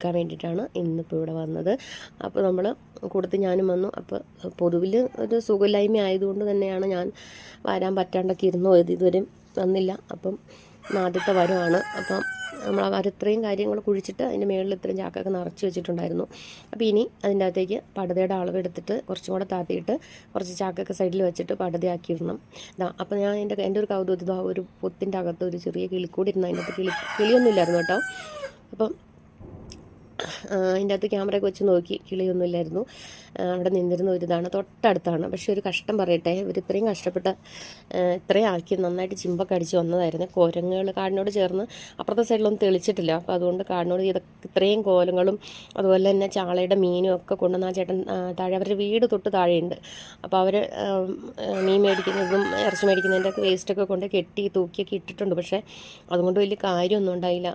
കൊടുക്കാൻ വേണ്ടിയിട്ടാണ് ഇന്നിപ്പോൾ ഇവിടെ വന്നത്. അപ്പോൾ നമ്മൾ കൂട്ടത്തിൽ ഞാനും വന്നു. അപ്പോൾ പൊതുവിൽ ഒരു സുഖമില്ലായ്മ ആയതുകൊണ്ട് തന്നെയാണ് ഞാൻ വരാൻ പറ്റാണ്ടൊക്കെ ഇരുന്നു പോയത്. ഇതുവരെ വന്നില്ല. അപ്പം ആദ്യത്തെ വരവാണ്. അപ്പം നമ്മൾ ഇത്രയും കാര്യങ്ങൾ കുഴിച്ചിട്ട് അതിൻ്റെ മുകളിൽ ഇത്രയും ചാക്കൊക്കെ നിറച്ച് വെച്ചിട്ടുണ്ടായിരുന്നു. അപ്പോൾ ഇനി അതിൻ്റെ അകത്തേക്ക് പടുതയുടെ അളവെടുത്തിട്ട് കുറച്ചും കൂടെ താത്തിയിട്ട് കുറച്ച് ചാക്കൊക്കെ സൈഡിൽ വെച്ചിട്ട് പടുതയാക്കിയിടണം. അപ്പോൾ ഞാൻ എൻ്റെ ഒരു കൗതുകത്തിൽ ഒരു പൊത്തിൻ്റെ അകത്ത് ഒരു ചെറിയ കിളിക്കൂടി ഇരുന്ന് അതിൻ്റെ അകത്ത് കിളിയൊന്നും ഇല്ലായിരുന്നു കേട്ടോ. അപ്പം അതിൻ്റെ അകത്ത് ക്യാമറയൊക്കെ വെച്ച് നോക്കി, കിളിയൊന്നുമില്ലായിരുന്നു. അവിടെ നിന്നിരുന്ന ഒരു ഇതാണ്, തൊട്ടടുത്താണ്. പക്ഷേ ഒരു കഷ്ടം പറയട്ടെ, ഇവർ ഇത്രയും കഷ്ടപ്പെട്ട് ഇത്രയും ആക്കി നന്നായിട്ട് ചിമ്പൊക്കെ അടിച്ച് വന്നതായിരുന്നു. കോരങ്ങൾ കാടിനോട് ചേർന്ന് അപ്പുറത്തെ സൈഡിലൊന്നും തെളിച്ചിട്ടില്ല. അപ്പോൾ അതുകൊണ്ട് കാടിനോട് ഇത്രയും കോലങ്ങളും അതുപോലെ തന്നെ ചാളയുടെ മീനും ഒക്കെ കൊണ്ടുവന്ന് ആ ചേട്ടൻ താഴെ അവരുടെ വീട് തൊട്ട് താഴെയുണ്ട്. അപ്പോൾ അവർ മീൻ മേടിക്കുന്നതും ഇറച്ചി മേടിക്കുന്നതിൻ്റെ ഒക്കെ വേസ്റ്റൊക്കെ കൊണ്ട് കെട്ടി തൂക്കിയൊക്കെ ഇട്ടിട്ടുണ്ട്. പക്ഷേ അതുകൊണ്ട് വലിയ കാര്യമൊന്നും ഉണ്ടായില്ല.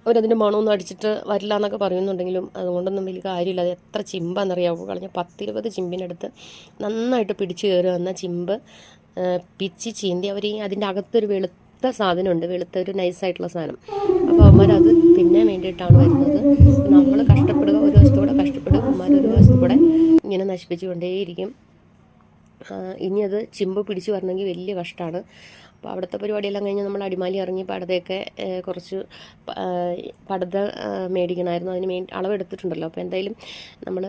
അവരതിൻ്റെ മണമൊന്നും അടിച്ചിട്ട് വരില്ല എന്നൊക്കെ പറയുന്നുണ്ടെങ്കിലും അതുകൊണ്ടൊന്നും വലിയ കാര്യമില്ല. അത് എത്ര ചിമ്പാണെന്നറിയാമോ കളഞ്ഞ 10-20 ചിമ്പിനടുത്ത് നന്നായിട്ട് പിടിച്ചു കയറി വന്ന ചിമ്പ് പിച്ചി ചീന്തി അവർ അതിൻ്റെ അകത്തൊരു വെളുത്ത സാധനമുണ്ട്, വെളുത്ത ഒരു നൈസായിട്ടുള്ള സാധനം. അപ്പോൾ അവന്മാരത് പിന്നെ വേണ്ടിയിട്ടാണ് വരുന്നത്. നമ്മൾ കഷ്ടപ്പെടുക, ഒരു വശത്തുകൂടെ കഷ്ടപ്പെടുക, അവന്മാർ ഒരു വശത്തുകൂടെ ഇങ്ങനെ നശിപ്പിച്ചുകൊണ്ടേയിരിക്കും. ഇനി അത് ചിമ്പ് പിടിച്ചു വരണമെങ്കിൽ വലിയ കഷ്ടമാണ്. അപ്പോൾ അവിടുത്തെ പരിപാടിയെല്ലാം കഴിഞ്ഞ് നമ്മൾ അടിമാലി ഇറങ്ങി പടുതയൊക്കെ കുറച്ച് പടുത മേടിക്കണമായിരുന്നു. അതിന് അളവെടുത്തിട്ടുണ്ടല്ലോ. അപ്പോൾ എന്തായാലും നമ്മൾ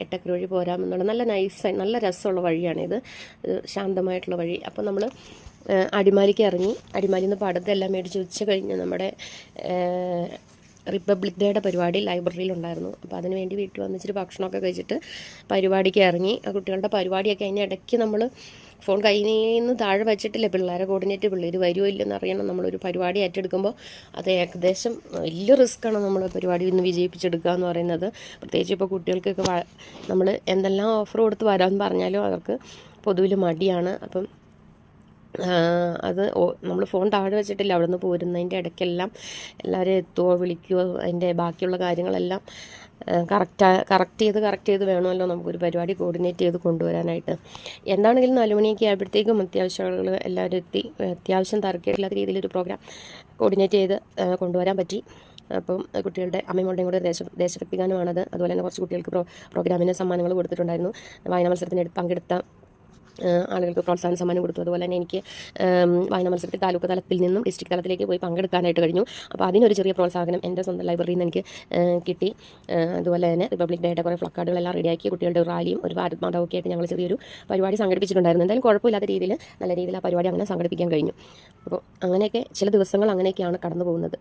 എട്ടക്കര വഴി പോരാമെന്നുള്ള നല്ല രസമുള്ള വഴിയാണിത്, ശാന്തമായിട്ടുള്ള വഴി. അപ്പോൾ നമ്മൾ അടിമാലിക്ക് ഇറങ്ങി. അടിമാലിയിൽ നിന്ന് പടുതെല്ലാം മേടിച്ച് ഉച്ച കഴിഞ്ഞ് നമ്മുടെ റിപ്പബ്ലിക് ഡേയുടെ പരിപാടി ലൈബ്രറിയിലുണ്ടായിരുന്നു. അപ്പോൾ അതിന് വേണ്ടി വീട്ടിൽ വന്നിച്ചിട്ട് ഭക്ഷണമൊക്കെ കഴിച്ചിട്ട് പരിപാടിക്ക് ഇറങ്ങി. ആ കുട്ടികളുടെ പരിപാടിയൊക്കെ അതിന് ഇടയ്ക്ക് നമ്മൾ ഫോൺ കയ്യിൽ നിന്ന് താഴെ വെച്ചിട്ടില്ല. പിള്ളേരെ കോർഡിനേറ്റ് പിള്ളേർ വരുമോ ഇല്ലെന്ന് അറിയണം. നമ്മളൊരു പരിപാടി ഏറ്റെടുക്കുമ്പോൾ അത് ഏകദേശം വലിയ റിസ്ക്കാണ് നമ്മൾ പരിപാടി ഇന്ന് വിജയിപ്പിച്ചെടുക്കുക എന്ന് പറയുന്നത്. പ്രത്യേകിച്ച് ഇപ്പോൾ കുട്ടികൾക്കൊക്കെ നമ്മൾ എന്തെല്ലാം ഓഫർ കൊടുത്ത് വരാമെന്ന് പറഞ്ഞാലും അവർക്ക് പൊതുവിൽ മടിയാണ്. അപ്പം അത് നമ്മൾ ഫോൺ താഴെ വെച്ചിട്ടില്ല. അവിടെ നിന്ന് പോരുന്നതിൻ്റെ ഇടയ്ക്കെല്ലാം എല്ലാവരും എത്തുമോ വിളിക്കുമോ അതിൻ്റെ ബാക്കിയുള്ള കാര്യങ്ങളെല്ലാം കറക്റ്റ് ചെയ്ത് വേണമല്ലോ നമുക്കൊരു പരിപാടി കോർഡിനേറ്റ് ചെയ്ത് കൊണ്ടുവരാനായിട്ട്. എന്താണെങ്കിലും 4 മണിയൊക്കെ ആയപ്പോഴത്തേക്കും അത്യാവശ്യം ആളുകൾ എല്ലാവരും എത്തി. അത്യാവശ്യം തരക്കേടില്ലാത്ത രീതിയിലൊരു പ്രോഗ്രാം കോർഡിനേറ്റ് ചെയ്ത് കൊണ്ടുവരാൻ പറ്റി. അപ്പം കുട്ടികളുടെ അമ്മയുടെയും കൂടെ ദേശഭക്തി ഗാനമാണത്. അതുപോലെ തന്നെ കുറച്ച് കുട്ടികൾക്ക് പ്രോഗ്രാമിന് സമ്മാനങ്ങൾ കൊടുത്തിട്ടുണ്ടായിരുന്നു. വായനാ മത്സരത്തിന് പങ്കെടുത്ത ആളുകൾക്ക് പ്രോത്സാഹന സമ്മാനം കൊടുത്തു. അതുപോലെ തന്നെ എനിക്ക് വായനാ മത്സരത്തിൽ താലൂക്ക് തലത്തിൽ നിന്നും ഡിസ്ട്രിക്ട് തലത്തിലേക്ക് പോയി പങ്കെടുക്കാനായിട്ട് കഴിഞ്ഞു. അപ്പോൾ അതിനൊരു ചെറിയ പ്രോത്സാഹനം എൻ്റെ സ്വന്തം ലൈബ്രറിയിൽ നിന്ന് എനിക്ക് കിട്ടി. അതുപോലെ തന്നെ റിപ്പബ്ലിക് ഡേയുടെ കുറേ ഫ്ലക്കാർഡുകളെല്ലാം റെഡിയാക്കി കുട്ടികളുടെ റാലിയും ഒരു ഭാരത് മാതാവൊക്കെ ആയിട്ട് ഞങ്ങൾ ചെറിയൊരു പരിപാടി സംഘടിപ്പിച്ചിട്ടുണ്ടായിരുന്നു. എന്തായാലും കുഴപ്പമില്ലാത്ത രീതിയിൽ നല്ല രീതിയിൽ ആ പരിപാടി അങ്ങനെ സംഘടിപ്പിക്കാൻ കഴിഞ്ഞു. അപ്പോൾ അങ്ങനെയൊക്കെ ചില ദിവസങ്ങൾ അങ്ങനെയൊക്കെയാണ് കടന്നു പോകുന്നത്.